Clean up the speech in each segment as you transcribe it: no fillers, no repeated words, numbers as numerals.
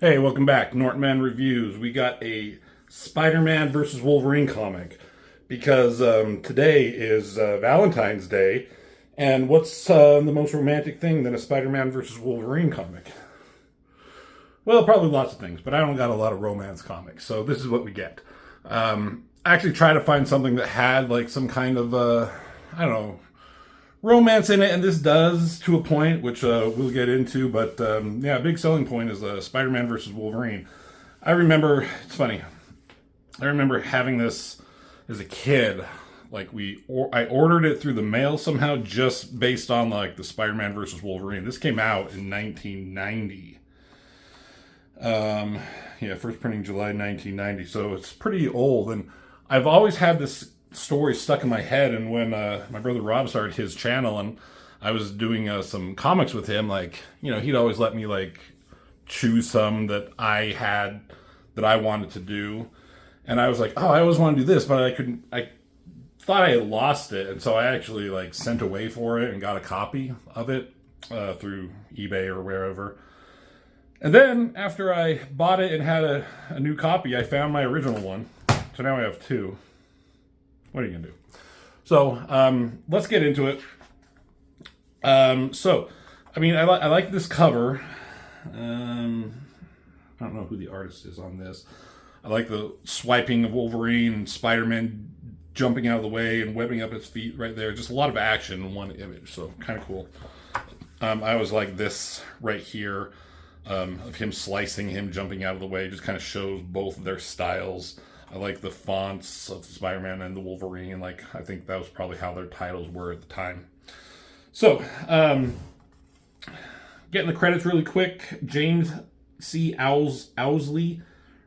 Hey, welcome back. Nortman Reviews. We got a Spider-Man versus Wolverine comic because today is Valentine's Day, and what's the most romantic thing than a Spider-Man versus Wolverine comic? Well, probably lots of things, but I don't got a lot of romance comics, so this is what we get. I actually tried to find something that had like some kind of I don't know, romance in it, and this does to a point, which we'll get into. But yeah, a big selling point is Spider-Man versus Wolverine. I remember, it's funny, I remember having this as a kid. Like I ordered it through the mail somehow, just based on like the Spider-Man versus Wolverine. This came out in 1990. Yeah, first printing July 1990, so it's pretty old. And I've always had this story stuck in my head. And when my brother Rob started his channel and I was doing some comics with him, like, you know, he'd always let me like choose some that I had that I wanted to do. And I was like, oh, I always want to do this, but I thought I had lost it. And so I actually like sent away for it and got a copy of it through eBay or wherever. And then after I bought it and had a new copy, I found my original one. So now I have two. What are you gonna do? So let's get into it. I mean, I like this cover. I don't know who the artist is on this. I like the swiping of Wolverine and Spider-Man jumping out of the way and webbing up his feet right there. Just a lot of action in one image, so kind of cool. I always like this right here of him slicing, him jumping out of the way. Just kind of shows both their styles. I like the fonts of Spider-Man and the Wolverine. Like, I think that was probably how their titles were at the time. So, getting the credits really quick. James C. Owsley,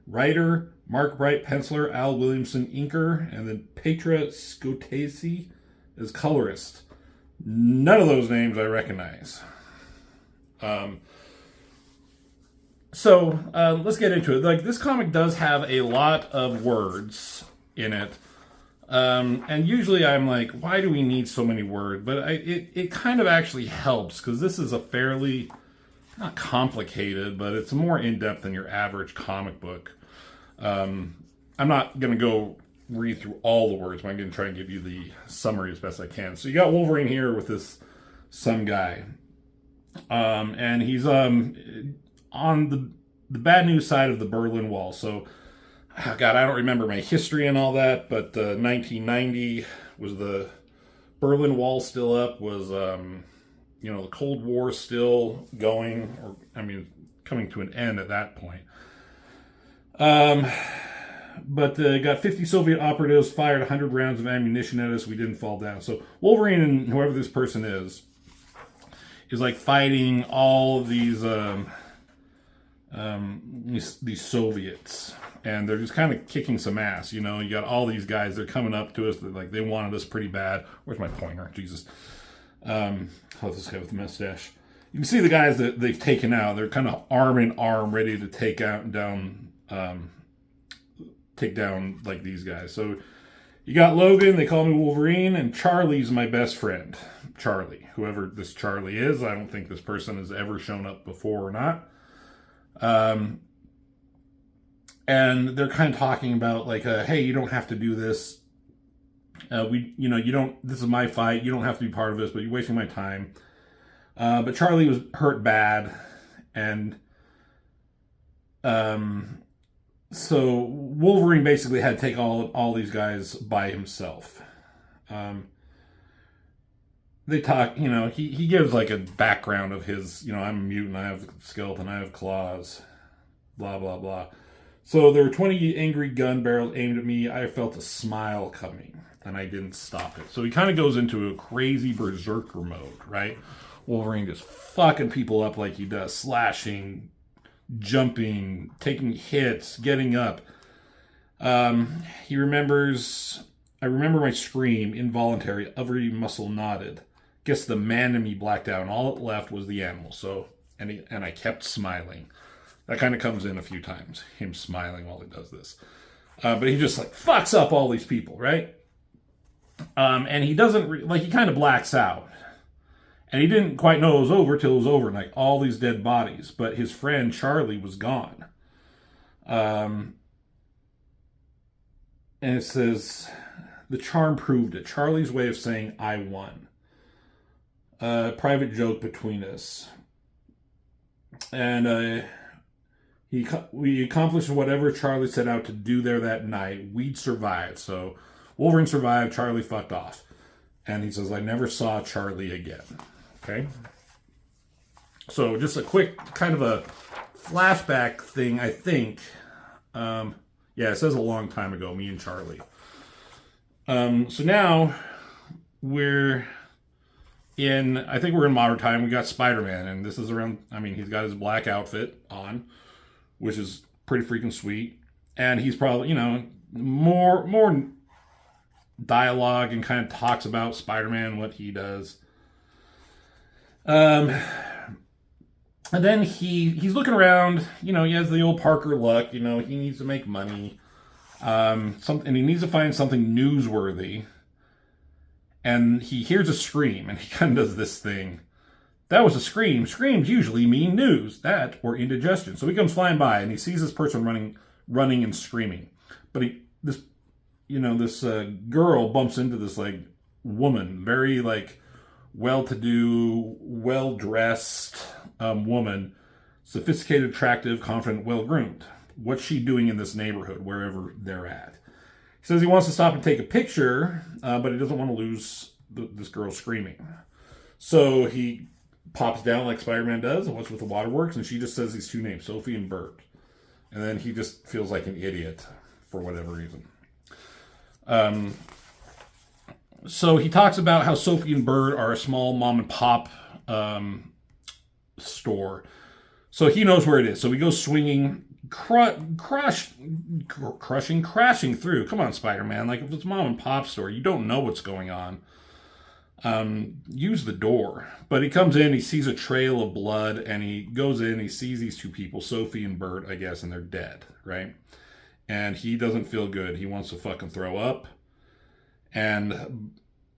writer. Mark Bright, penciler. Al Williamson, inker. And then Petra Scotese is colorist. None of those names I recognize. So let's get into it. Like, this comic does have a lot of words in it, and usually I'm like, why do we need so many words? But it kind of actually helps because this is a fairly not complicated, but it's more in depth than your average comic book. I'm not gonna go read through all the words, but I'm gonna try and give you the summary as best I can. So you got Wolverine here with this some guy, and he's on the bad news side of the Berlin Wall. So, oh God, I don't remember my history and all that, but 1990 was the Berlin Wall still up, was, you know, the Cold War still going, or, I mean, coming to an end at that point. But got 50 Soviet operatives, fired 100 rounds of ammunition at us. We didn't fall down. So Wolverine and whoever this person is like fighting all of these Soviets, and they're just kind of kicking some ass. You know, you got all these guys, they're coming up to us, they're like, they wanted us pretty bad. Where's my pointer? Jesus. How's this guy with the mustache? You can see the guys that they've taken out. They're kind of arm in arm, ready to take down like these guys. So you got Logan, they call me Wolverine, and Charlie's my best friend. Charlie, whoever this Charlie is, I don't think this person has ever shown up before or not. And they're kind of talking about like, hey, you don't have to do this. This is my fight. You don't have to be part of this, but you're wasting my time. But Charlie was hurt bad. And, so Wolverine basically had to take all these guys by himself. They talk, you know, he gives like a background of his, you know, I'm a mutant, I have a skeleton, I have claws, blah, blah, blah. So there were 20 angry gun barrels aimed at me. I felt a smile coming, and I didn't stop it. So he kind of goes into a crazy berserker mode, right? Wolverine just fucking people up like he does, slashing, jumping, taking hits, getting up. He remembers, I remember my scream, involuntary, every muscle nodded. Guess the man in me blacked out, and all it left was the animal. So, and I kept smiling. That kind of comes in a few times, him smiling while he does this. But he just like fucks up all these people, right? And he doesn't, he kind of blacks out. And he didn't quite know it was over till it was over, and like all these dead bodies. But his friend Charlie was gone. And it says, the charm proved it. Charlie's way of saying, I won. Private joke between us. And we accomplished whatever Charlie set out to do there that night. We'd survived. So Wolverine survived. Charlie fucked off. And he says, I never saw Charlie again. Okay? So just a quick kind of a flashback thing, I think. Yeah, it says a long time ago, me and Charlie. So now I think we're in modern time. We got Spider-Man, and this is around, I mean, he's got his black outfit on, which is pretty freaking sweet. And he's probably, more dialogue and kind of talks about Spider-Man, what he does. And then he's looking around, he has the old Parker luck, he needs to make money. And he needs to find something newsworthy. And he hears a scream, and he kind of does this thing. That was a scream. Screams usually mean news, that or indigestion. So he comes flying by, and he sees this person running and screaming. But this girl bumps into this woman, very well-to-do, well-dressed woman, sophisticated, attractive, confident, well-groomed. What's she doing in this neighborhood, wherever they're at? He says he wants to stop and take a picture, but he doesn't want to lose this girl screaming. So he pops down like Spider-Man does, and what's with the waterworks, and she just says these two names, Sophie and Bert. And then he just feels like an idiot for whatever reason. So he talks about how Sophie and Bert are a small mom and pop store. So he knows where it is. So he goes swinging, crashing through. Come on, Spider-Man. If it's a mom and pop store, you don't know what's going on. Use the door. But he comes in, he sees a trail of blood, and he goes in, he sees these two people, Sophie and Bert, I guess, and they're dead, right? And he doesn't feel good. He wants to fucking throw up. And,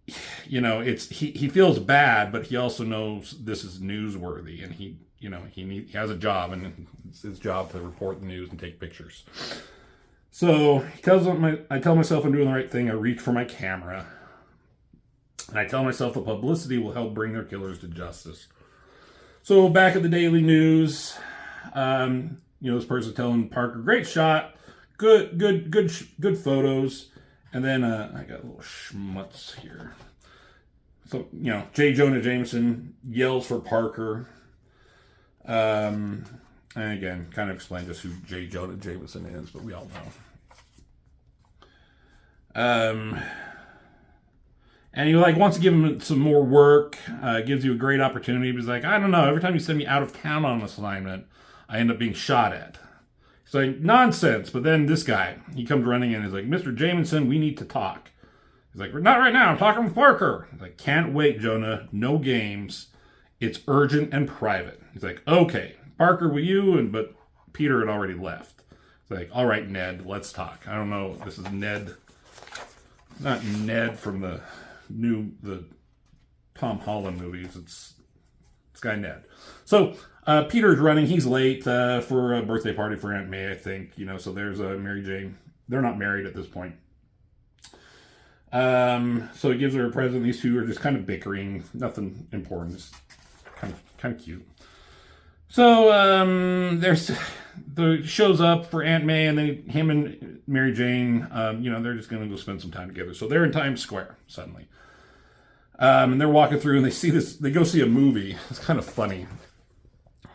he feels bad, but he also knows this is newsworthy, and he has a job, and it's his job to report the news and take pictures. So he tells him, I tell myself I'm doing the right thing. I reach for my camera, and I tell myself the publicity will help bring their killers to justice. So back at the Daily News, this person telling Parker, great shot, good photos. And then I got a little schmutz here. So, J. Jonah Jameson yells for Parker. And again, kind of explain just who J. Jonah Jameson is, but we all know. And he wants to give him some more work, gives you a great opportunity. But he's like, I don't know, every time you send me out of town on an assignment, I end up being shot at. He's like, nonsense. But then this guy, he comes running in and he's like, Mr. Jameson, we need to talk. He's like, not right now, I'm talking with Parker. He's like, can't wait, Jonah, no games. It's urgent and private. He's like, okay, Parker, will you? But Peter had already left. He's like, all right, Ned, let's talk. I don't know, this is Ned, not Ned from the Tom Holland movies. It's this guy Ned. So Peter's running. He's late for a birthday party for Aunt May, I think. So there's Mary Jane. They're not married at this point. So he gives her a present. These two are just kind of bickering. Nothing important. Just kind of cute. So there's shows up for Aunt May, and then him and Mary Jane, they're just going to go spend some time together. So they're in Times Square suddenly. And they're walking through, and they see this. They go see a movie. It's kind of funny.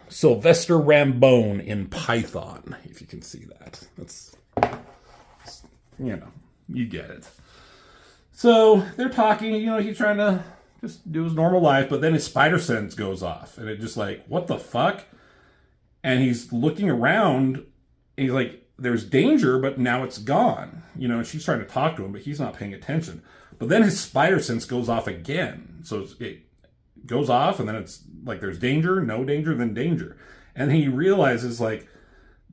Sylvester Rambone in Python, if you can see that. That's, you get it. So they're talking, he's trying to just do his normal life, but then his spider sense goes off, and it just what the fuck? And he's looking around, and he's like, there's danger, but now it's gone. And she's trying to talk to him, but he's not paying attention. But then his spider sense goes off again. So it goes off, and then it's there's danger, no danger, then danger. And he realizes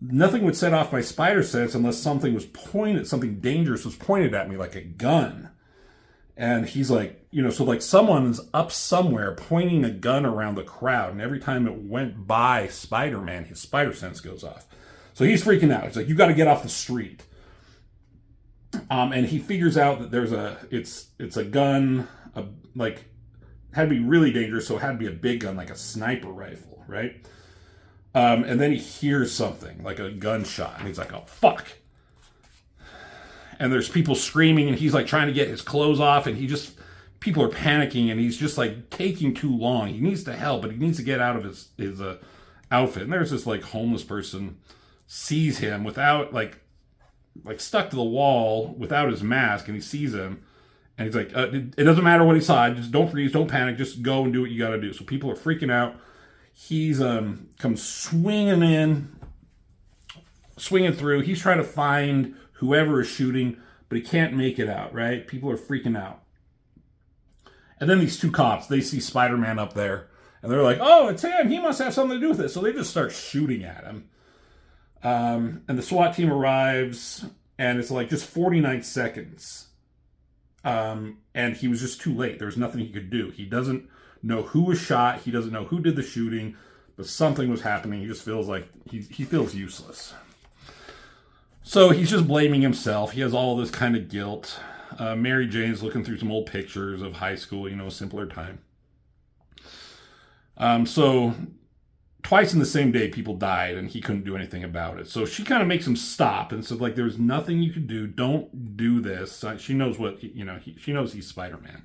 nothing would set off my spider sense unless something dangerous was pointed at me like a gun. And he's like, so like someone's up somewhere pointing a gun around the crowd, and every time it went by Spider-Man, his spider sense goes off. So he's freaking out. He's like, you got to get off the street. And he figures out that it's a gun, like, had to be really dangerous, so it had to be a big gun, like a sniper rifle, right? And then he hears something, like a gunshot, and he's like, oh, fuck. And there's people screaming, and he's like trying to get his clothes off, and people are panicking, and he's just like taking too long. He needs to help, but he needs to get out of his outfit. And there's this like homeless person sees him without like stuck to the wall without his mask, and he sees him, and he's like, it doesn't matter what he saw, just don't freeze, don't panic, just go and do what you got to do. So people are freaking out. He's comes swinging through. He's trying to find whoever is shooting, but he can't make it out, right? People are freaking out. And then these two cops, they see Spider-Man up there, and they're like, oh, it's him. He must have something to do with it. So they just start shooting at him. And the SWAT team arrives, and it's like just 49 seconds. And he was just too late. There was nothing he could do. He doesn't know who was shot. He doesn't know who did the shooting, but something was happening. He just feels like he feels useless. So he's just blaming himself. He has all this kind of guilt. Mary Jane's looking through some old pictures of high school, a simpler time. So twice in the same day, people died, and he couldn't do anything about it. So she kind of makes him stop and says, like, there's nothing you can do. Don't do this. She knows what, she knows he's Spider-Man.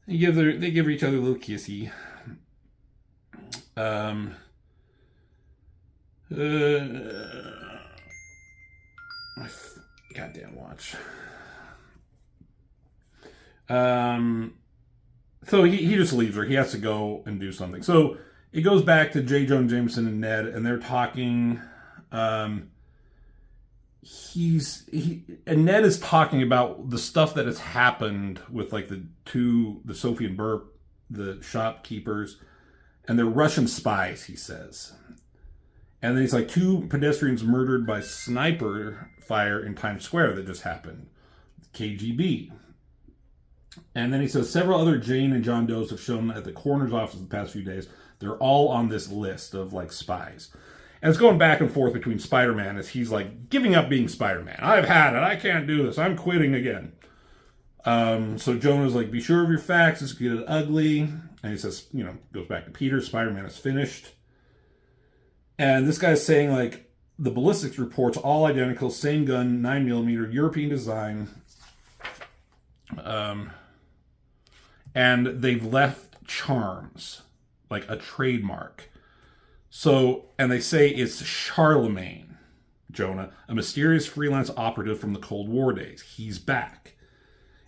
They give each other a little kissy. My goddamn watch. So he just leaves her. He has to go and do something. So it goes back to J. Jonah Jameson and Ned, and they're talking. And Ned is talking about the stuff that has happened with like the Sophie and Burp, the shopkeepers, and they're Russian spies, he says. And then he's like, 2 pedestrians murdered by sniper fire in Times Square that just happened. KGB. And then he says, several other Jane and John Does have shown at the coroner's office the past few days. They're all on this list of like spies. And it's going back and forth between Spider-Man as he's like giving up being Spider-Man. I've had it. I can't do this. I'm quitting again. So Jonah's like, be sure of your facts. This could get ugly. And he says, goes back to Peter. Spider-Man is finished. And this guy's saying, like, the ballistics reports all identical, same gun, 9mm, European design. And they've left charms, like a trademark. So, and they say it's Charlemagne, Jonah, a mysterious freelance operative from the Cold War days. He's back.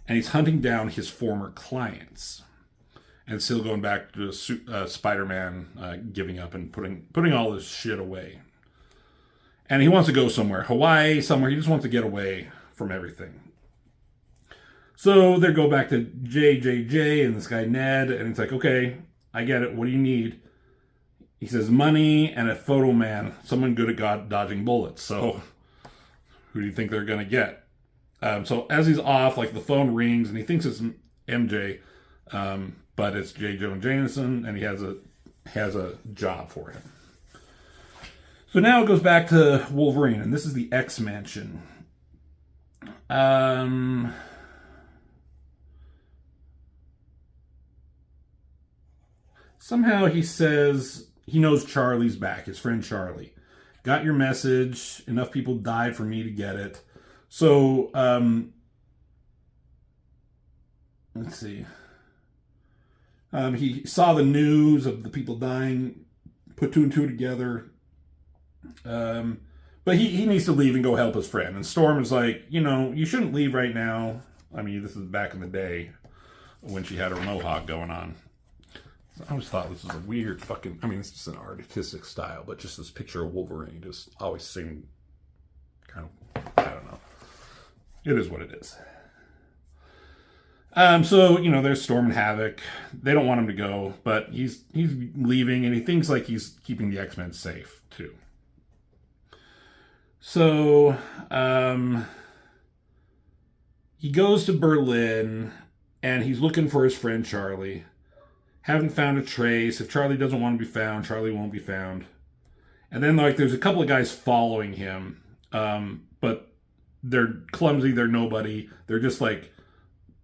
And he's hunting down his former clients. And still going back to Spider-Man giving up and putting all this shit away. And he wants to go somewhere. Hawaii, somewhere. He just wants to get away from everything. So they go back to JJJ and this guy Ned. And it's like, okay, I get it. What do you need? He says money and a photo man. Someone good at dodging bullets. So who do you think they're going to get? So as he's off, like the phone rings and he thinks it's MJ. But it's J. Jonah Jameson, and he has a job for him. So now it goes back to Wolverine, and this is the X Mansion. Somehow he says he knows Charlie's back, his friend Charlie. Got your message. Enough people died for me to get it. So, let's see. He saw the news of the people dying, put 2 and 2 together. But he needs to leave and go help his friend. And Storm is like, you shouldn't leave right now. I mean, this is back in the day when she had her mohawk going on. I always thought this was a weird fucking, it's just an artistic style, but just this picture of Wolverine just always seemed kind of, I don't know. It is what it is. So, there's Storm and Havoc. They don't want him to go, but he's leaving, and he thinks like he's keeping the X-Men safe, too. So, he goes to Berlin and he's looking for his friend Charlie. Haven't found a trace. If Charlie doesn't want to be found, Charlie won't be found. And then like there's a couple of guys following him, but they're clumsy. They're nobody. They're just like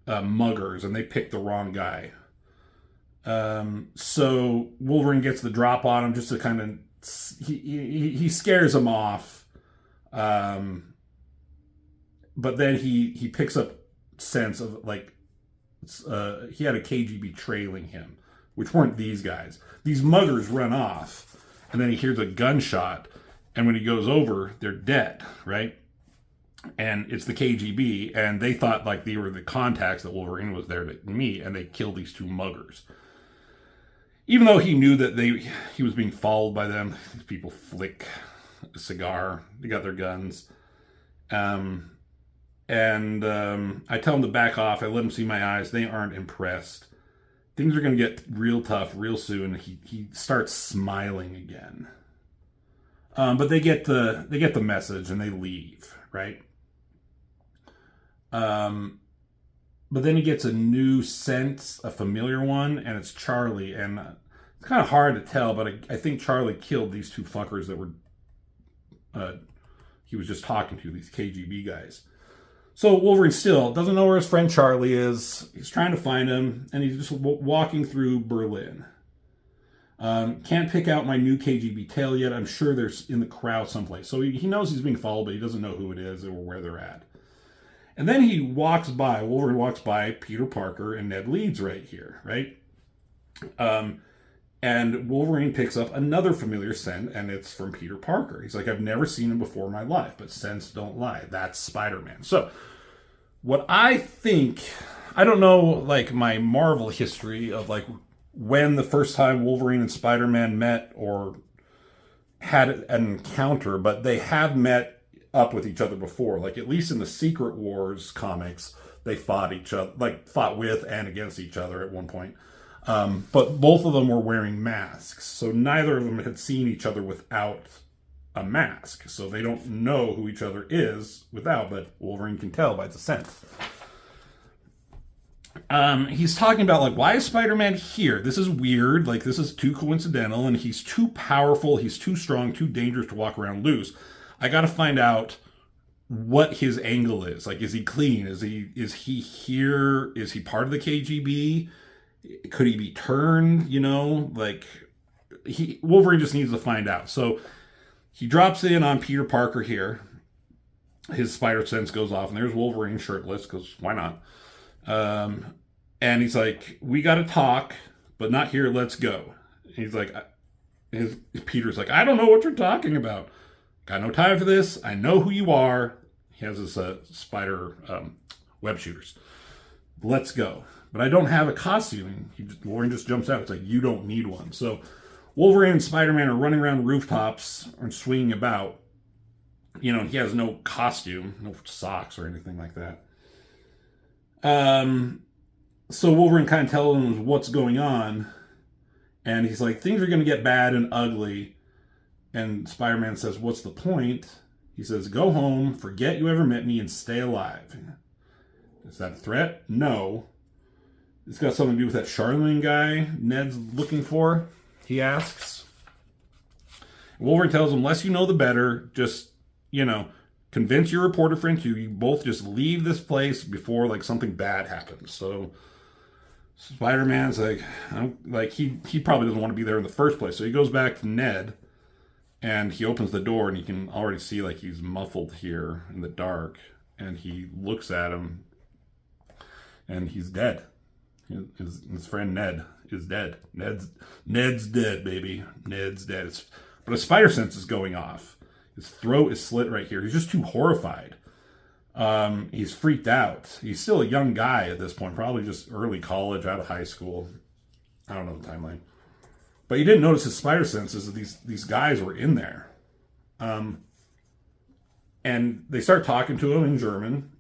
muggers, and they picked the wrong guy. So Wolverine gets the drop on him just to kind of he scares him off. But then he picks up sense of like he had a KGB trailing him, which weren't these guys. These muggers run off, and then he hears a gunshot, and when he goes over, they're dead, right? And it's the KGB, and they thought like they were the contacts that Wolverine was there to meet, and they killed these two muggers. Even though he knew that he was being followed by them, these people flick a cigar. They got their guns. I tell them to back off. I let them see my eyes. They aren't impressed. Things are going to get real tough real soon. He starts smiling again. But they get the message and they leave, right? But then he gets a new scent, a familiar one, and it's Charlie. And it's kind of hard to tell, but I think Charlie killed these two fuckers that were he was just talking to, these KGB guys. So Wolverine still doesn't know where his friend Charlie is. He's trying to find him, and he's just walking through Berlin. Can't pick out my new KGB tail yet. I'm sure they're in the crowd someplace. So he knows he's being followed, but he doesn't know who it is or where they're at. And then Wolverine walks by Peter Parker and Ned Leeds right here, right? And Wolverine picks up another familiar scent, and it's from Peter Parker. He's like, I've never seen him before in my life, but scents don't lie. That's Spider-Man. So what I think, I don't know, like my Marvel history of like when the first time Wolverine and Spider-Man met or had an encounter, but they have met up with each other before. Like at least in the Secret Wars comics, they fought with and against each other at one point. But both of them were wearing masks, so neither of them had seen each other without a mask. So they don't know who each other is without, but Wolverine can tell by the scent. He's talking about like, why is Spider-Man here? This is weird. Like this is too coincidental, and he's too powerful. He's too strong, too dangerous to walk around loose. I got to find out what his angle is. Like, is he clean? Is he here? Is he part of the KGB? Could he be turned? You know, like Wolverine just needs to find out. So he drops in on Peter Parker here. His spider sense goes off, and there's Wolverine shirtless, because why not? And he's like, we got to talk, but not here. Let's go. And he's like, Peter's like, I don't know what you're talking about. Got no time for this. I know who you are. He has his spider web shooters. Let's go. But I don't have a costume. Wolverine just jumps out. It's like, you don't need one. So Wolverine and Spider-Man are running around rooftops and swinging about. You know, he has no costume, no socks or anything like that. So Wolverine kind of tells him what's going on. And he's like, things are going to get bad and ugly. And Spider-Man says, what's the point? He says, go home, forget you ever met me, and stay alive. Is that a threat? No. It's got something to do with that Charlemagne guy Ned's looking for, he asks. Wolverine tells him, less you know, the better. Just, you know, convince your reporter friend to you both just leave this place before, like, something bad happens. So Spider-Man's like, he probably doesn't want to be there in the first place. So he goes back to Ned. And he opens the door, and you can already see, like, he's muffled here in the dark. And he looks at him, and he's dead. His friend Ned is dead. Ned's dead, baby. Ned's dead. But a spider sense is going off. His throat is slit right here. He's just too horrified. He's freaked out. He's still a young guy at this point, probably just early college, out of high school. I don't know the timeline. But you didn't notice his spider senses that these guys were in there. And they start talking to him in German.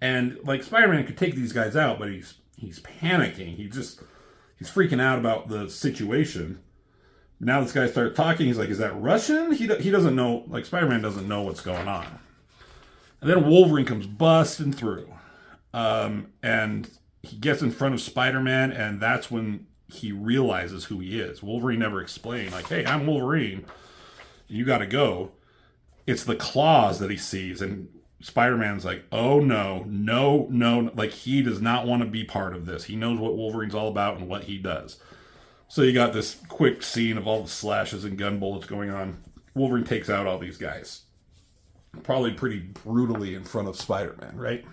And like Spider-Man could take these guys out, but he's panicking. He's freaking out about the situation. Now this guy starts talking. He's like, is that Russian? He doesn't know, like Spider-Man doesn't know what's going on. And then Wolverine comes busting through. And he gets in front of Spider-Man, and that's when he realizes who he is. Wolverine never explained, like, hey, I'm Wolverine. You got to go. It's the claws that he sees, and Spider-Man's like, oh, no. Like, he does not want to be part of this. He knows what Wolverine's all about and what he does. So you got this quick scene of all the slashes and gun bullets going on. Wolverine takes out all these guys. Probably pretty brutally in front of Spider-Man, right?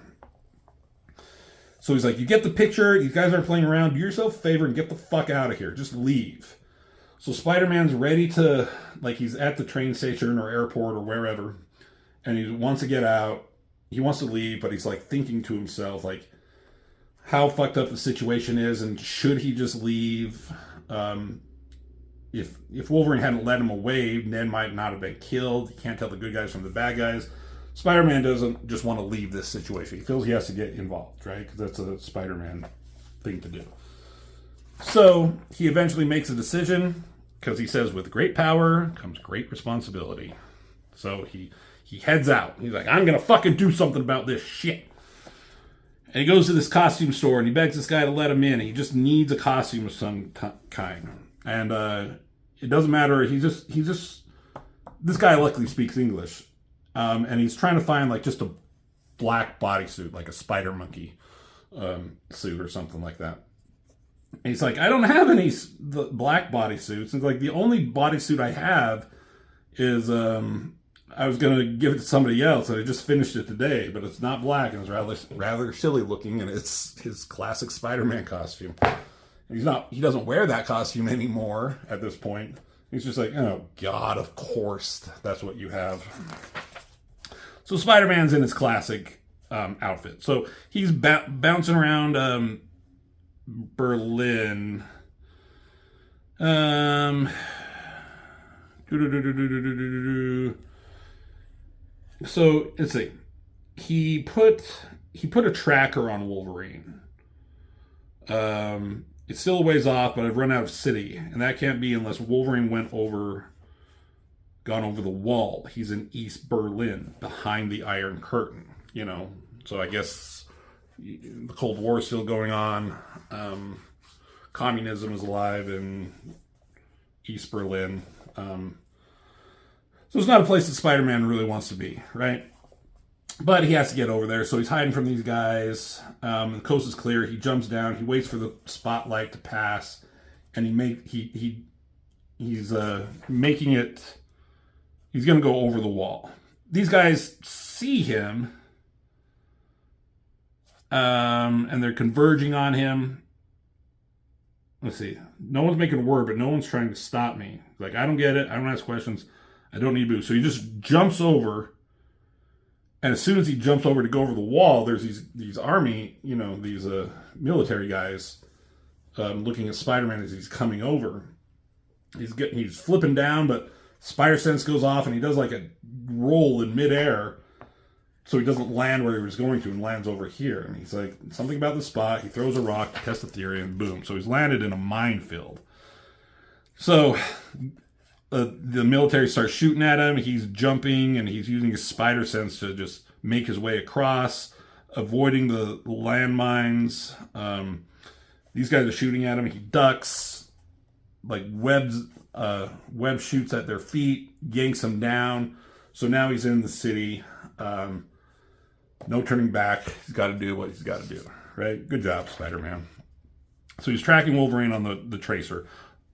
So he's like, you get the picture. These guys aren't playing around. Do yourself a favor and get the fuck out of here. Just leave. So Spider-Man's ready to, like, he's at the train station or airport or wherever, and he wants to get out. He wants to leave, but he's, like, thinking to himself, like, how fucked up the situation is, and should he just leave? If Wolverine hadn't led him away, Ned might not have been killed. He can't tell the good guys from the bad guys. Spider-Man doesn't just want to leave this situation. He feels he has to get involved, right? Because that's a Spider-Man thing to do. So he eventually makes a decision, because he says, with great power comes great responsibility. So he heads out. He's like, I'm going to fucking do something about this shit. And he goes to this costume store, and he begs this guy to let him in. He just needs a costume of some kind. And it doesn't matter. He's just this guy luckily speaks English. And he's trying to find, like, just a black bodysuit, like a spider monkey suit or something like that. And he's like, I don't have any black bodysuits. And like, the only bodysuit I have is, I was going to give it to somebody else, and I just finished it today, but it's not black, and it's rather silly looking, and it's his classic Spider-Man costume. He doesn't wear that costume anymore at this point. He's just like, oh God, of course, that's what you have. So Spider-Man's in his classic outfit. So he's bouncing around Berlin. So let's see. He put a tracker on Wolverine. It's still a ways off, but I've run out of city, and that can't be unless Wolverine gone over the wall. He's in East Berlin, behind the Iron Curtain. You know, so I guess the Cold War is still going on. Communism is alive in East Berlin. So it's not a place that Spider-Man really wants to be, right? But he has to get over there, so he's hiding from these guys. The coast is clear. He jumps down. He waits for the spotlight to pass, and he's making it. He's going to go over the wall. These guys see him, and they're converging on him. Let's see. No one's making a word, but no one's trying to stop me. Like, I don't get it. I don't ask questions. I don't need boost. So he just jumps over. And as soon as he jumps over to go over the wall, there's these army, these military guys looking at Spider-Man as he's coming over. He's flipping down, but Spider Sense goes off, and he does like a roll in midair, so he doesn't land where he was going to, and lands over here. And he's like, something about the spot. He throws a rock to test the theory, and boom. So he's landed in a minefield. So the military starts shooting at him. He's jumping, and he's using his Spider Sense to just make his way across, avoiding the landmines. These guys are shooting at him. He ducks, like Web shoots at their feet, yanks them down. So now he's in the city. No turning back. He's got to do what he's got to do, right? Good job, Spider-Man. So he's tracking Wolverine on the tracer.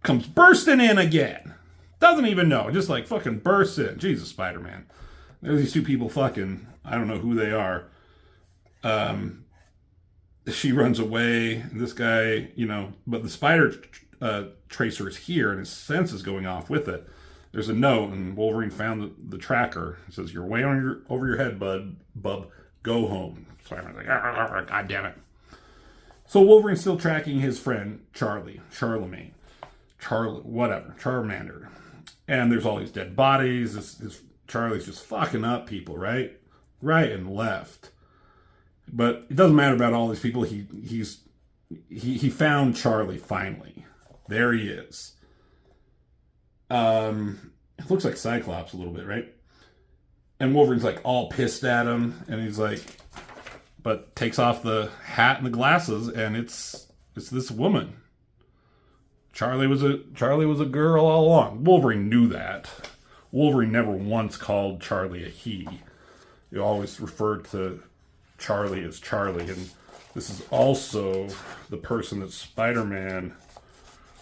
Comes bursting in again. Doesn't even know. Just like fucking bursts in. Jesus, Spider-Man. There's these two people fucking. I don't know who they are. She runs away. This guy, but the spider tracer is here, and his sense is going off with it. There's a note, and Wolverine found the tracker. It says, "You're way over your head, bub. Go home." Spider-Man's like, God damn it. So Wolverine's still tracking his friend Charmander. And there's all these dead bodies. This Charlie's just fucking up people, right and left. But it doesn't matter about all these people. He found Charlie finally. There he is. It looks like Cyclops a little bit, right? And Wolverine's like all pissed at him, and he's like, but takes off the hat and the glasses, and it's this woman. Charlie was a girl all along. Wolverine knew that. Wolverine never once called Charlie a he. He always referred to Charlie as Charlie, and this is also the person that Spider-Man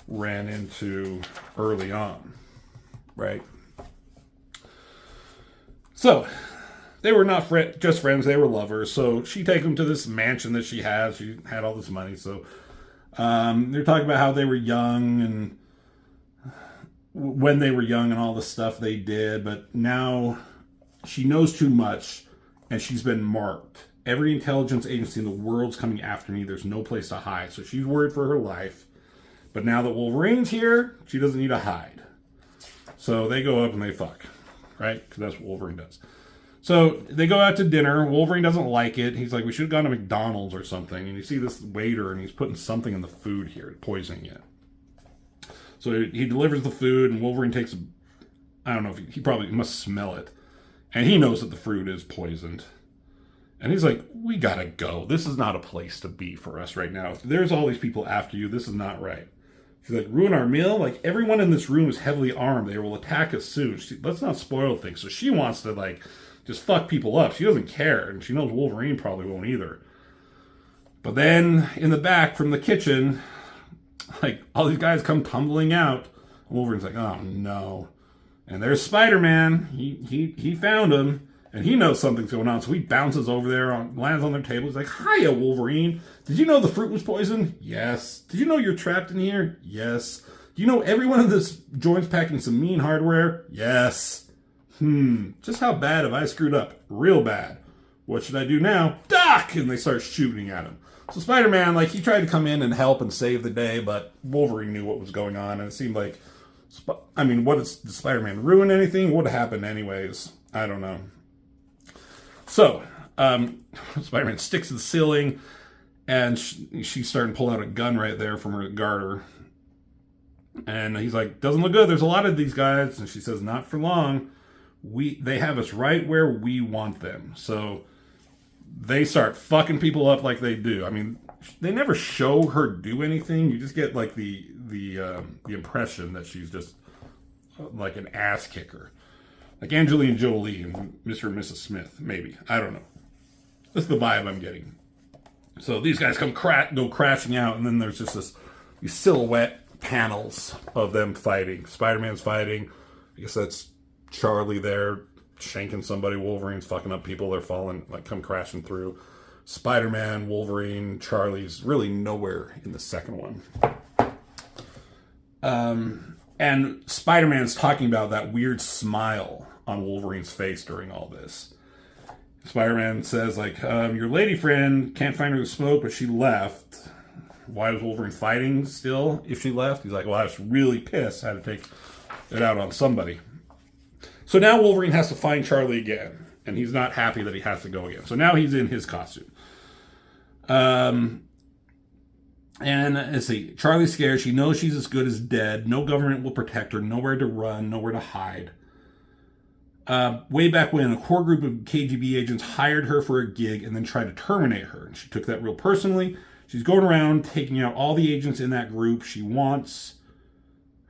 ran into early on, right? So, they were not just friends, they were lovers. So she takes him to this mansion that she has. She had all this money. So they're talking about how they were young and when they were young and all the stuff they did. But now she knows too much and she's been marked. Every intelligence agency in the world's coming after me. There's no place to hide. So she's worried for her life. But now that Wolverine's here, she doesn't need to hide. So they go up and they fuck. Right? Because that's what Wolverine does. So they go out to dinner. Wolverine doesn't like it. He's like, we should have gone to McDonald's or something. And you see this waiter and he's putting something in the food here, poisoning it. So he delivers the food and Wolverine takes, I don't know, if he probably must smell it. And he knows that the fruit is poisoned. And he's like, we gotta go. This is not a place to be for us right now. If there's all these people after you, this is not right. She's like, ruin our meal? Like, everyone in this room is heavily armed. They will attack us soon. Let's not spoil things. So she wants to, like, just fuck people up. She doesn't care. And she knows Wolverine probably won't either. But then, in the back from the kitchen, like, all these guys come tumbling out. Wolverine's like, oh, no. And there's Spider-Man. He found him. And he knows something's going on. So he bounces over there, lands on their table. He's like, hiya, Wolverine. Did you know the fruit was poisoned? Yes. Did you know you're trapped in here? Yes. Do you know everyone in this joint's packing some mean hardware? Yes. Just how bad have I screwed up? Real bad. What should I do now? Duck! And they start shooting at him. So Spider-Man, like, he tried to come in and help and save the day, but Wolverine knew what was going on. And it seemed like, I mean, did Spider-Man ruin anything? What happened anyways? I don't know. So, Spider-Man sticks to the ceiling, and she's starting to pull out a gun right there from her garter. And he's like, doesn't look good. There's a lot of these guys. And she says, not for long. They have us right where we want them. So they start fucking people up like they do. I mean, they never show her do anything. You just get like the impression that she's just like an ass kicker. Like Angelina Jolie and Mr. and Mrs. Smith, maybe. I don't know. That's the vibe I'm getting. So these guys go crashing out, and then there's just these silhouette panels of them fighting. Spider-Man's fighting. I guess that's Charlie there shanking somebody. Wolverine's fucking up people. They're falling, like, come crashing through. Spider-Man, Wolverine, Charlie's really nowhere in the second one. And Spider-Man's talking about that weird smile on Wolverine's face during all this. Spider-Man says, like, your lady friend can't find her to smoke, but she left. Why was Wolverine fighting still if she left? He's like, well, I was really pissed. I had to take it out on somebody. So now Wolverine has to find Charlie again. And he's not happy that he has to go again. So now he's in his costume. And let's see, Charlie's scared. She knows she's as good as dead. No government will protect her. Nowhere to run. Nowhere to hide. Way back when, a core group of KGB agents hired her for a gig and then tried to terminate her. And she took that real personally. She's going around taking out all the agents in that group. She wants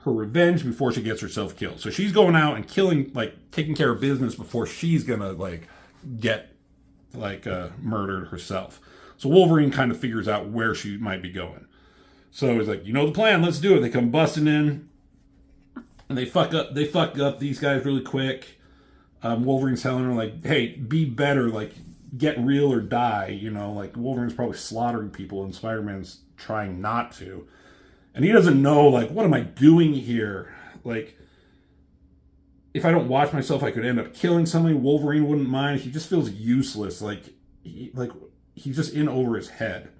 her revenge before she gets herself killed. So she's going out and killing, like, taking care of business before she's gonna, like, get, like, murdered herself. So Wolverine kind of figures out where she might be going. So he's like, you know the plan, let's do it. They come busting in, and they fuck up these guys really quick. Wolverine's telling her, like, hey, be better, like, get real or die, you know, like, Wolverine's probably slaughtering people, and Spider-Man's trying not to. And he doesn't know, like, what am I doing here? Like, if I don't watch myself, I could end up killing somebody. Wolverine wouldn't mind. He just feels useless, like he's just in over his head.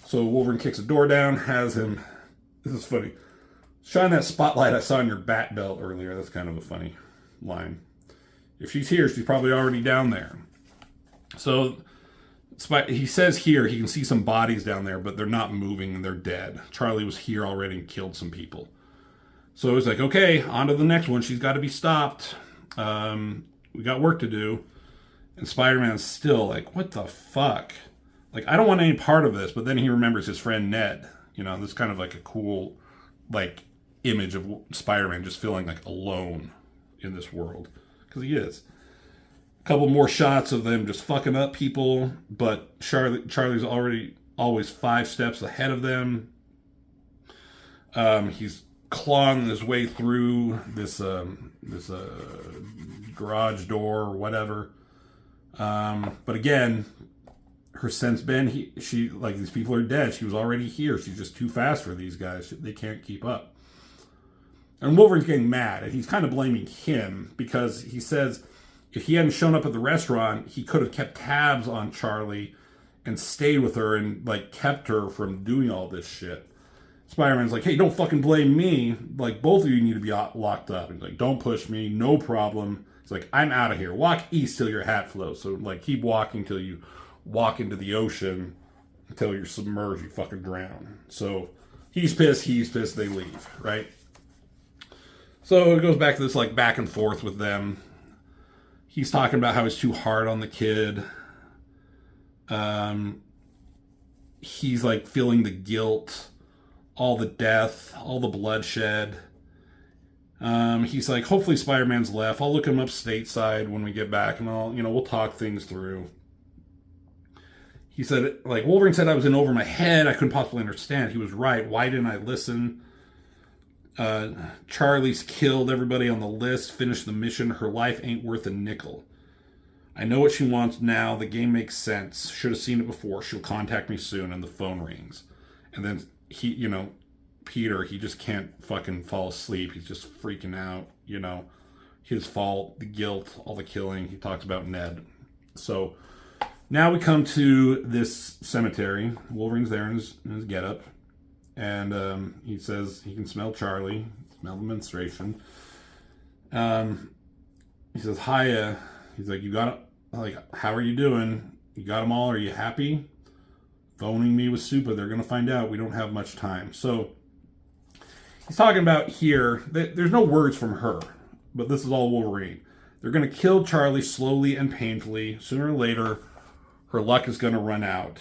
So Wolverine kicks the door down, has him, this is funny, shine that spotlight I saw in your bat belt earlier. That's kind of a funny line. If she's here, she's probably already down there. So he says here he can see some bodies down there, but they're not moving and they're dead. Charlie was here already and killed some people. So it's like, okay, on to the next one. She's got to be stopped. We got work to do. And Spider-Man's still like, what the fuck? Like, I don't want any part of this. But then he remembers his friend Ned. You know, this is kind of like a cool, like, image of Spider-Man just feeling like alone in this world. Because he is. A couple more shots of them just fucking up people. But Charlie's always 5 steps ahead of them. He's clawing his way through this garage door or whatever. But again, her sense been she like these people are dead. She was already here. She's just too fast for these guys. They can't keep up. And Wolverine's getting mad, and he's kind of blaming him because he says if he hadn't shown up at the restaurant, he could have kept tabs on Charlie and stayed with her and like kept her from doing all this shit. Spider-Man's like, hey, don't fucking blame me. Like, both of you need to be locked up. He's like, don't push me. No problem. He's like, I'm out of here. Walk east till your hat flows. So, like, keep walking till you walk into the ocean until you're submerged. You fucking drown. So, he's pissed. They leave, right? So, it goes back to this, like, back and forth with them. He's talking about how he's too hard on the kid. He's, like, feeling the guilt. All the death, all the bloodshed. He's like, hopefully Spider-Man's left. I'll look him up stateside when we get back, and we'll talk things through. He said, like, Wolverine said I was in over my head. I couldn't possibly understand. He was right. Why didn't I listen? Charlie's killed everybody on the list. Finished the mission. Her life ain't worth a nickel. I know what she wants now. The game makes sense. Should have seen it before. She'll contact me soon, and the phone rings. And then Peter, he just can't fucking fall asleep. He's just freaking out, his fault, the guilt, all the killing. He talks about Ned. So now we come to this cemetery. Wolverine's there in his getup. And he says he can smell Charlie, smell the menstruation. He says, hi, he's like, you got it? Like, how are you doing? You got them all? Are you happy? Phoning me with Supa. They're going to find out. We don't have much time. So he's talking about here. There's no words from her, but this is all Wolverine. They're going to kill Charlie slowly and painfully. Sooner or later, her luck is going to run out.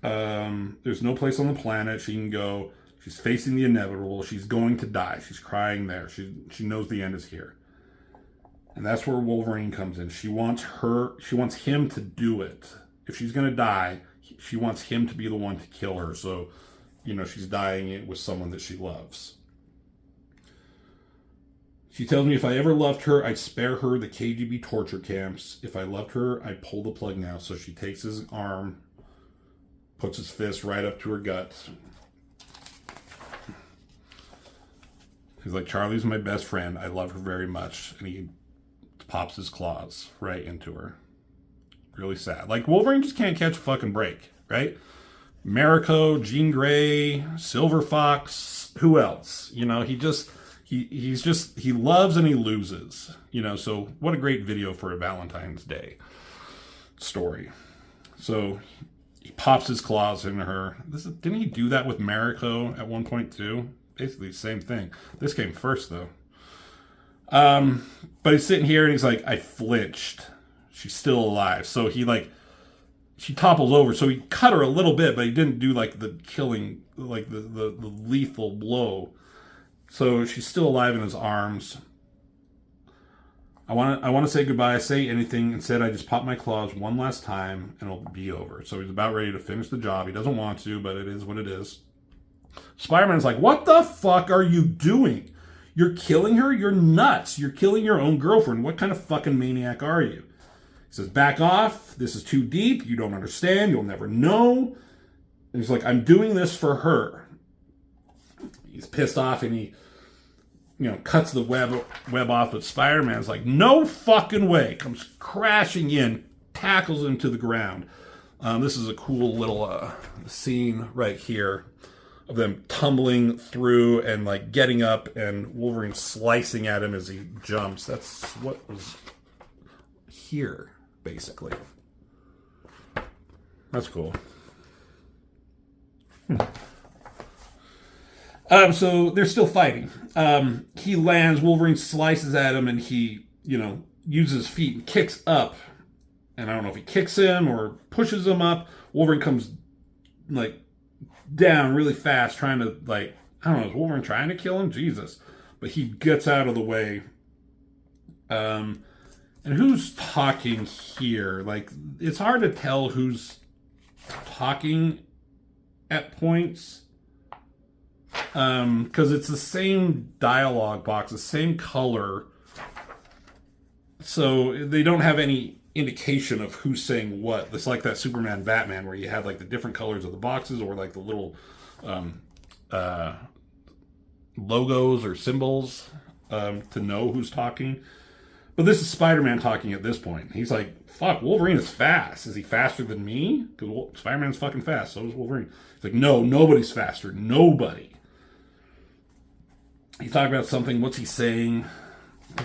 There's no place on the planet she can go. She's facing the inevitable. She's going to die. She's crying there. She knows the end is here. And that's where Wolverine comes in. She wants him to do it. If she's going to die, she wants him to be the one to kill her. So, she's dying with someone that she loves. She tells me if I ever loved her, I'd spare her the KGB torture camps. If I loved her, I'd pull the plug now. So she takes his arm, puts his fist right up to her guts. He's like, Charlie's my best friend. I love her very much. And he pops his claws right into her. Really sad. Like, Wolverine just can't catch a fucking break, right? Mariko, Jean Grey, Silver Fox, who else? He loves and he loses. So what a great video for a Valentine's Day story. So he pops his claws into her. Didn't he do that with Mariko at one point too? Basically the same thing. This came first though. But he's sitting here and he's like, I flinched. She's still alive. So she topples over. So he cut her a little bit, but he didn't do like the killing, like the lethal blow. So she's still alive in his arms. I want to say goodbye. I say anything. Instead, I just pop my claws one last time and it'll be over. So he's about ready to finish the job. He doesn't want to, but it is what it is. Spider-Man's like, what the fuck are you doing? You're killing her? You're nuts. You're killing your own girlfriend. What kind of fucking maniac are you? He says, back off. This is too deep. You don't understand. You'll never know. And he's like, I'm doing this for her. He's pissed off and he, cuts the web off. But Spider-Man's like, no fucking way. Comes crashing in, tackles him to the ground. This is a cool little scene right here of them tumbling through and like getting up and Wolverine slicing at him as he jumps. That's what was here, basically. That's cool. So they're still fighting. He lands, Wolverine slices at him, and he, uses his feet and kicks up. And I don't know if he kicks him or pushes him up. Wolverine comes like down really fast, trying to like, I don't know, is Wolverine trying to kill him? Jesus. But he gets out of the way. And who's talking here? Like, it's hard to tell who's talking at points. Because it's the same dialogue box, the same color. So they don't have any indication of who's saying what. It's like that Superman Batman where you have like the different colors of the boxes or like the little logos or symbols to know who's talking. But this is Spider-Man talking at this point. He's like, fuck, Wolverine is fast. Is he faster than me? Because Spider-Man's fucking fast. So is Wolverine. He's like, no, nobody's faster. Nobody. He's talking about something. What's he saying?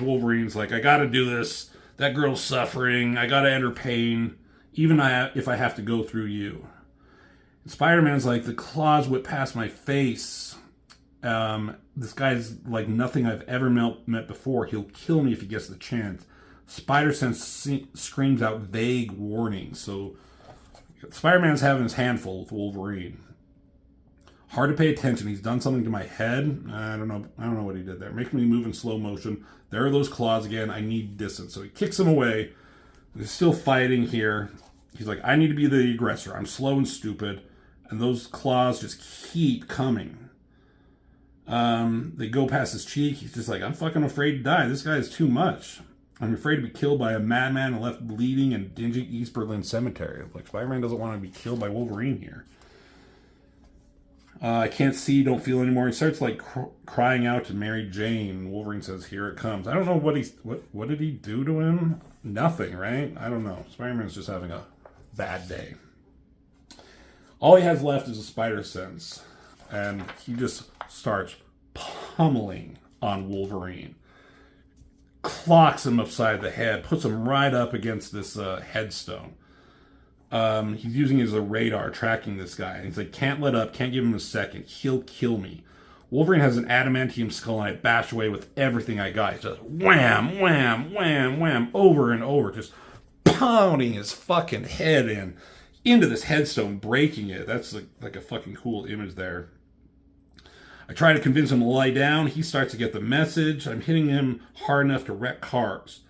Wolverine's like, I gotta do this. That girl's suffering. I gotta end her pain. Even if I have to go through you. And Spider-Man's like, the claws whip past my face. This guy's like nothing I've ever met before. He'll kill me if he gets the chance. Spider-Sense screams out vague warnings. So Spider-Man's having his handful with Wolverine. Hard to pay attention. He's done something to my head. I don't know what he did there. Making me move in slow motion. There are those claws again. I need distance. So he kicks him away. They're still fighting here. He's like, I need to be the aggressor. I'm slow and stupid. And those claws just keep coming. They go past his cheek. He's just like, I'm fucking afraid to die. This guy is too much. I'm afraid to be killed by a madman and left bleeding in dingy East Berlin cemetery. Like, Spider-Man doesn't want to be killed by Wolverine here. I can't see, don't feel anymore. He starts like crying out to Mary Jane. Wolverine says, here it comes. I don't know what did he do to him? Nothing, right? I don't know. Spider-Man's just having a bad day. All he has left is a spider sense. And he just starts pummeling on Wolverine. Clocks him upside the head. Puts him right up against this headstone. He's using it as a radar, tracking this guy. And he's like, can't let up, can't give him a second. He'll kill me. Wolverine has an adamantium skull, and I bash away with everything I got. He's just wham, wham, wham, wham, over and over, just pounding his fucking head into this headstone, breaking it. That's like a fucking cool image there. I try to convince him to lie down. He starts to get the message. I'm hitting him hard enough to wreck cars.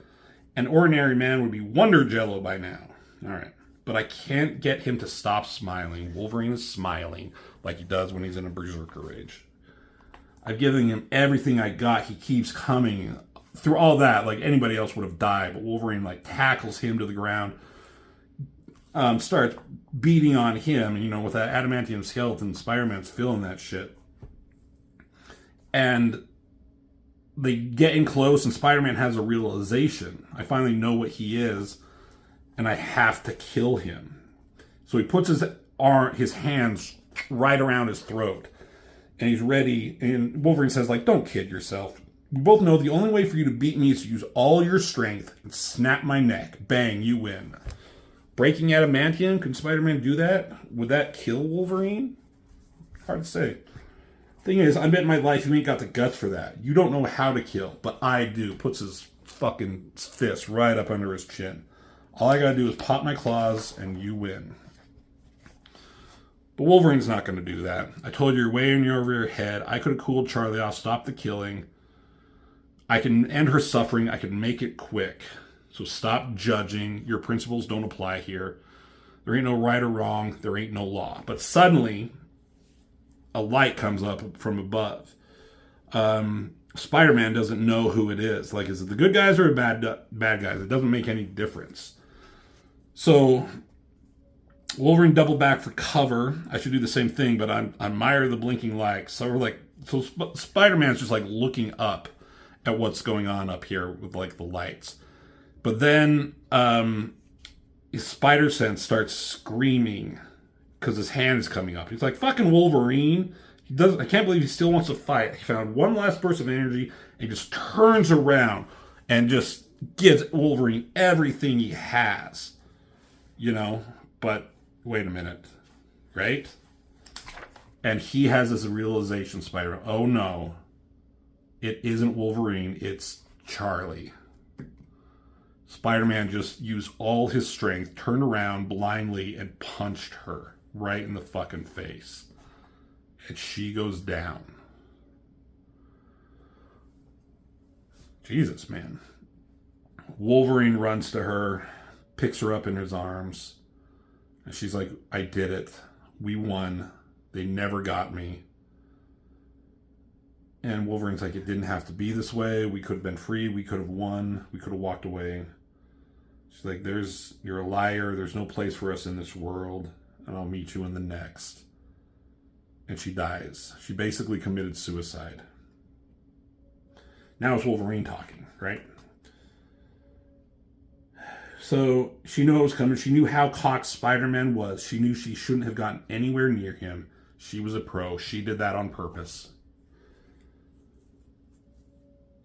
An ordinary man would be Wonder Jello by now. All right. But I can't get him to stop smiling. Wolverine is smiling like he does when he's in a berserker rage. I've given him everything I got. He keeps coming. Through all that, like anybody else would have died. But Wolverine like tackles him to the ground. Starts beating on him. You know, with that adamantium skeleton, Spider-Man's feeling that shit. And they get in close and Spider-Man has a realization. I finally know what he is. And I have to kill him. So he puts his hands right around his throat. And he's ready. And Wolverine says, like, don't kid yourself. We both know the only way for you to beat me is to use all your strength and snap my neck. Bang, you win. Breaking adamantium, can Spider-Man do that? Would that kill Wolverine? Hard to say. Thing is, I bet in my life you ain't got the guts for that. You don't know how to kill, but I do. Puts his fucking fist right up under his chin. All I gotta do is pop my claws and you win. But Wolverine's not gonna do that. I told you you're way over your head. I could have cooled Charlie off, stopped the killing. I can end her suffering. I can make it quick. So stop judging. Your principles don't apply here. There ain't no right or wrong. There ain't no law. But suddenly, a light comes up from above. Spider-Man doesn't know who it is. Like, is it the good guys or bad guys? It doesn't make any difference. So Wolverine doubled back for cover. I should do the same thing, but I admire the blinking lights. So Spider-Man's just like looking up at what's going on up here with like the lights. But then his spider sense starts screaming because his hand is coming up. He's like, fucking Wolverine. I can't believe he still wants to fight. He found one last burst of energy and just turns around and just gives Wolverine everything he has. You know, but wait a minute, right? And he has this realization, Spider-Man. Oh no, it isn't Wolverine, it's Charlie. Spider-Man just used all his strength, turned around blindly, and punched her right in the fucking face. And she goes down. Jesus, man. Wolverine runs to her, picks her up in his arms, and she's like, I did it. We won. They never got me. And Wolverine's like, it didn't have to be this way. We could have been free. We could have won. We could have walked away. She's like, you're a liar. There's no place for us in this world. And I'll meet you in the next. And she dies. She basically committed suicide. Now it's Wolverine talking, right? So she knew it was coming. She knew how cocked Spider-Man was. She knew she shouldn't have gotten anywhere near him. She was a pro. She did that on purpose.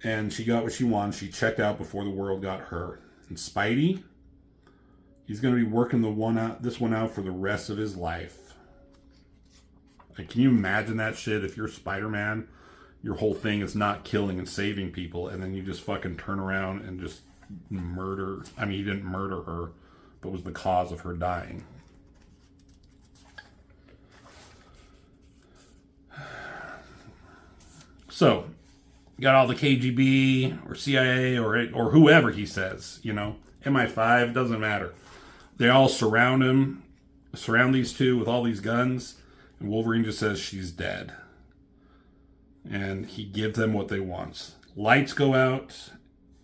And she got what she wanted. She checked out before the world got her. And Spidey, he's going to be working this one out for the rest of his life. Like, can you imagine that shit? If you're Spider-Man, your whole thing is not killing and saving people, and then you just fucking turn around and just murder. I mean, he didn't murder her, but was the cause of her dying. So, you got all the KGB or CIA or whoever he says, MI5, doesn't matter. They all surround him, surround these two with all these guns, and Wolverine just says she's dead. And he gives them what they want. Lights go out,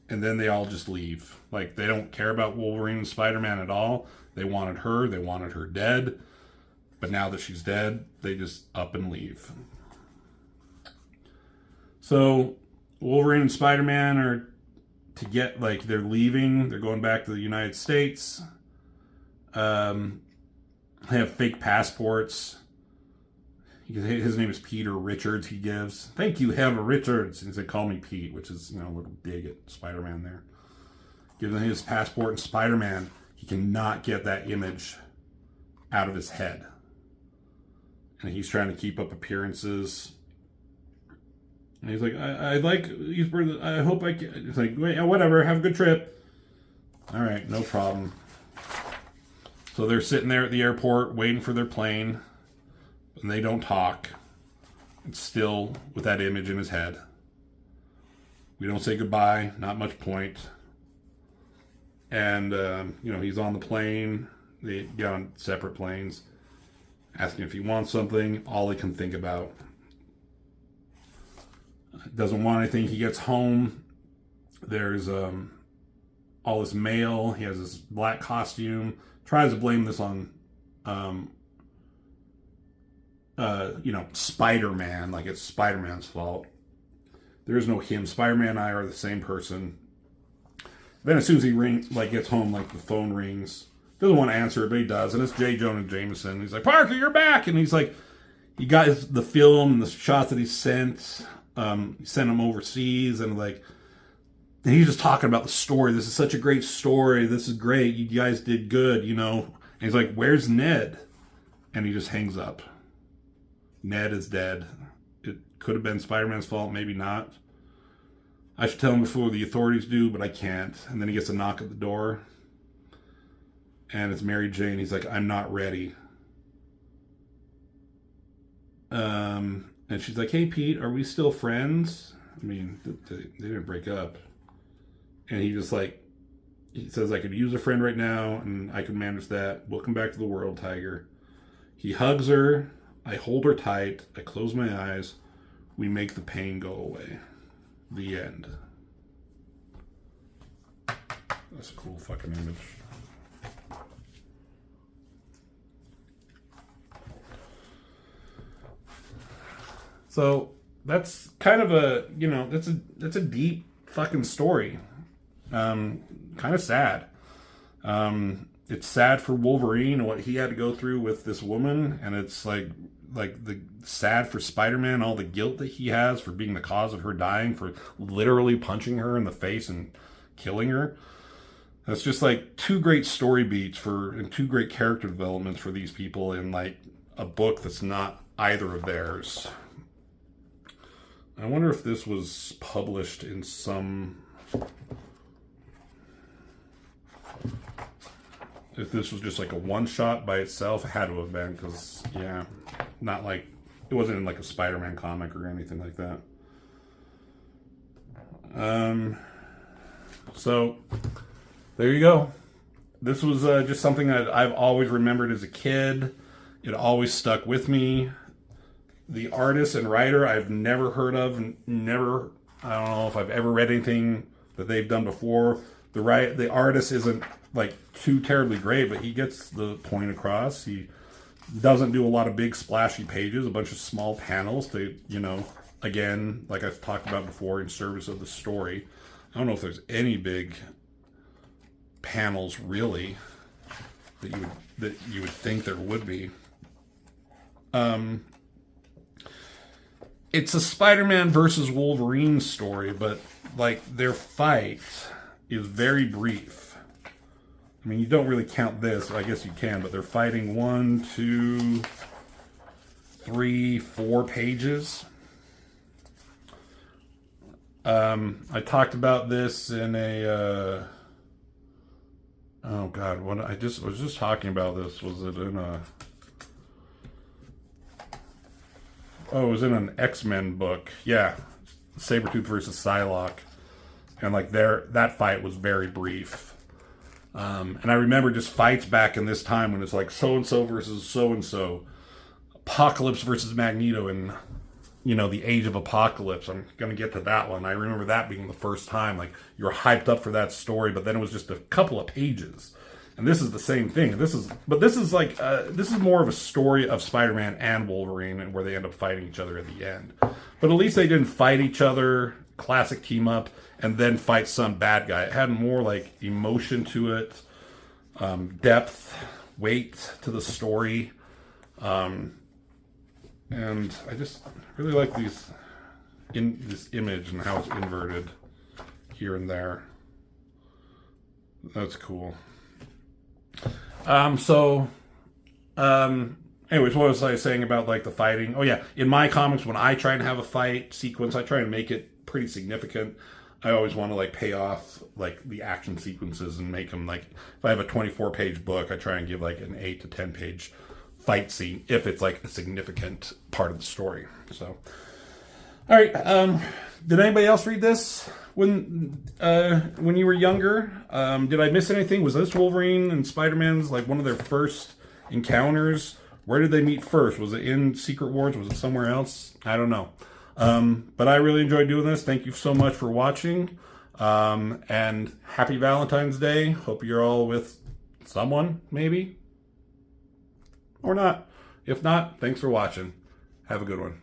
and then they all just leave. Like, they don't care about Wolverine and Spider-Man at all. They wanted her dead. But now that she's dead, they just up and leave. So, Wolverine and Spider-Man are they're leaving. They're going back to the United States. They have fake passports. His name is Peter Richards, he gives. Thank you, Heather Richards. And he said, call me Pete, which is, a little dig at Spider-Man there. Gives him his passport, and Spider-Man, he cannot get that image out of his head. And he's trying to keep up appearances. And he's like, I hope I can. It's like, wait, whatever, have a good trip. All right, no problem. So they're sitting there at the airport waiting for their plane. And they don't talk. It's still with that image in his head. We don't say goodbye. Not much point. And, he's on the plane. They get on separate planes. Asking if he wants something. All he can think about. Doesn't want anything. He gets home. There's all this mail. He has this black costume. Tries to blame this on... Spider-Man, like it's Spider-Man's fault. There is no him. Spider-Man and I are the same person. Then as soon as he gets home, the phone rings. Doesn't want to answer it, but he does. And it's J. Jonah Jameson. He's like, Parker, you're back! And he's like, he got the film and the shots that he sent. He sent them overseas, and he's just talking about the story. This is such a great story. This is great. You guys did good, And he's like, where's Ned? And he just hangs up. Ned is dead. It could have been Spider-Man's fault, maybe not. I should tell him before the authorities do, but I can't. And then he gets a knock at the door. And it's Mary Jane. He's like, I'm not ready. And she's like, hey, Pete, are we still friends? I mean, they didn't break up. And he just he says, I could use a friend right now, and I can manage that. Welcome back to the world, Tiger. He hugs her. I hold her tight. I close my eyes. We make the pain go away. The end. That's a cool fucking image. So that's kind of that's a deep fucking story. Kind of sad. It's sad for Wolverine and what he had to go through with this woman, and it's the sad for Spider-Man, all the guilt that he has for being the cause of her dying, for literally punching her in the face and killing her. That's just two great story beats and two great character developments for these people in a book that's not either of theirs. I wonder if this was published in some if this was just like a one-shot by itself, it had to have been, because, yeah, not like, it wasn't in like a Spider-Man comic or anything like that. So, there you go. This was just something that I've always remembered as a kid. It always stuck with me. The artist and writer I've never heard of, never, I don't know if I've ever read anything that they've done before. The artist isn't like too terribly great, but he gets the point across. He doesn't do a lot of big splashy pages, a bunch of small panels to, you know, again, like I've talked about before, in service of the story. I don't know if there's any big panels really that you would think there would be. It's a Spider-Man versus Wolverine story, but like their fight is very brief. I mean, you don't really count this. I guess you can, but they're fighting 1, 2, 3, 4 pages. I talked about this in a, oh God, what I was just talking about this. Was it in a, oh, it was in an X-Men book. Yeah. Sabretooth versus Psylocke. And like that fight was very brief. And I remember just fights back in this time when it's like so-and-so versus so-and-so. Apocalypse versus Magneto in, you know, the Age of Apocalypse. I'm going to get to that one. I remember that being the first time. Like, you were hyped up for that story, but then it was just a couple of pages. And this is the same thing. This is more of a story of Spider-Man and Wolverine, and where they end up fighting each other at the end. But at least they didn't fight each other, classic team up, and then fight some bad guy. It had more like emotion to it, depth, weight to the story, and I just really like this image and how it's inverted here and there. That's cool. Anyways, what was I saying about like the fighting? Oh yeah, in my comics, when I try and have a fight sequence, I try and make it pretty significant. I always want to like pay off like the action sequences and make them like, if I have a 24-page book, I try and give like an 8 to 10 page fight scene if it's like a significant part of the story. So, all right. Did anybody else read this when you were younger? Did I miss anything? Was this Wolverine and Spider-Man's like one of their first encounters? Where did they meet first? Was it in Secret Wars? Was it somewhere else? I don't know. But I really enjoyed doing this. Thank you so much for watching. And happy Valentine's Day. Hope you're all with someone, maybe. Or not. If not, thanks for watching. Have a good one.